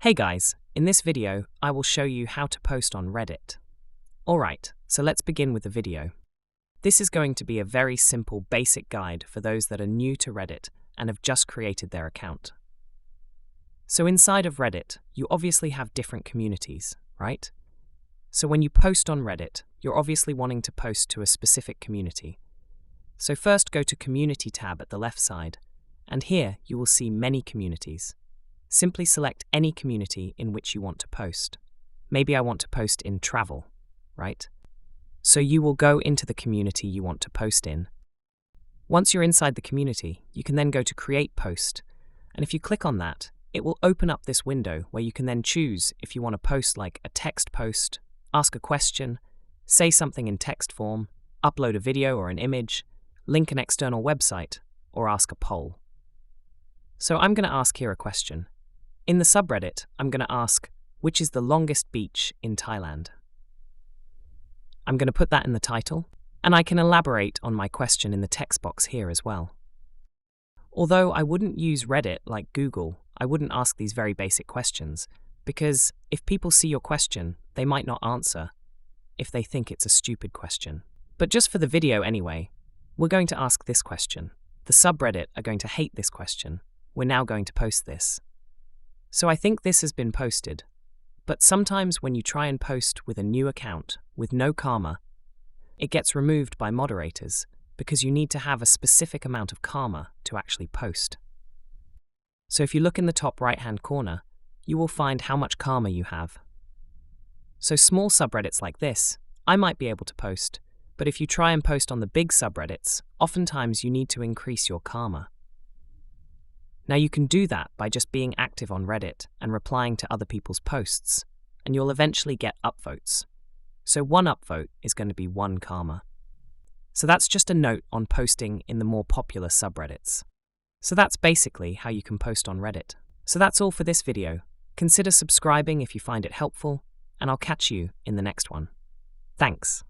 Hey guys, in this video, I will show you how to post on Reddit. Alright, so let's begin with the video. This is going to be a very simple basic guide for those that are new to Reddit and have just created their account. So inside of Reddit, you obviously have different communities, right? So when you post on Reddit, you're obviously wanting to post to a specific community. So first go to Community tab at the left side, and here you will see many communities. Simply select any community in which you want to post. Maybe I want to post in travel, right? So you will go into the community you want to post in. Once you're inside the community, you can then go to Create Post, and if you click on that, it will open up this window where you can then choose if you want to post like a text post, ask a question, say something in text form, upload a video or an image, link an external website, or ask a poll. So I'm going to ask here a question. In the subreddit, I'm going to ask, which is the longest beach in Thailand? I'm going to put that in the title, and I can elaborate on my question in the text box here as well. Although I wouldn't use Reddit like Google, I wouldn't ask these very basic questions, because if people see your question, they might not answer if they think it's a stupid question. But just for the video anyway, we're going to ask this question. The subreddit are going to hate this question. We're now going to post this. So I think this has been posted, but sometimes when you try and post with a new account, with no karma, it gets removed by moderators because you need to have a specific amount of karma to actually post. So if you look in the top right-hand corner, you will find how much karma you have. So small subreddits like this, I might be able to post, but if you try and post on the big subreddits, oftentimes you need to increase your karma. Now you can do that by just being active on Reddit and replying to other people's posts, and you'll eventually get upvotes. So one upvote is going to be 1 karma. So that's just a note on posting in the more popular subreddits. So that's basically how you can post on Reddit. So that's all for this video. Consider subscribing if you find it helpful, and I'll catch you in the next one. Thanks.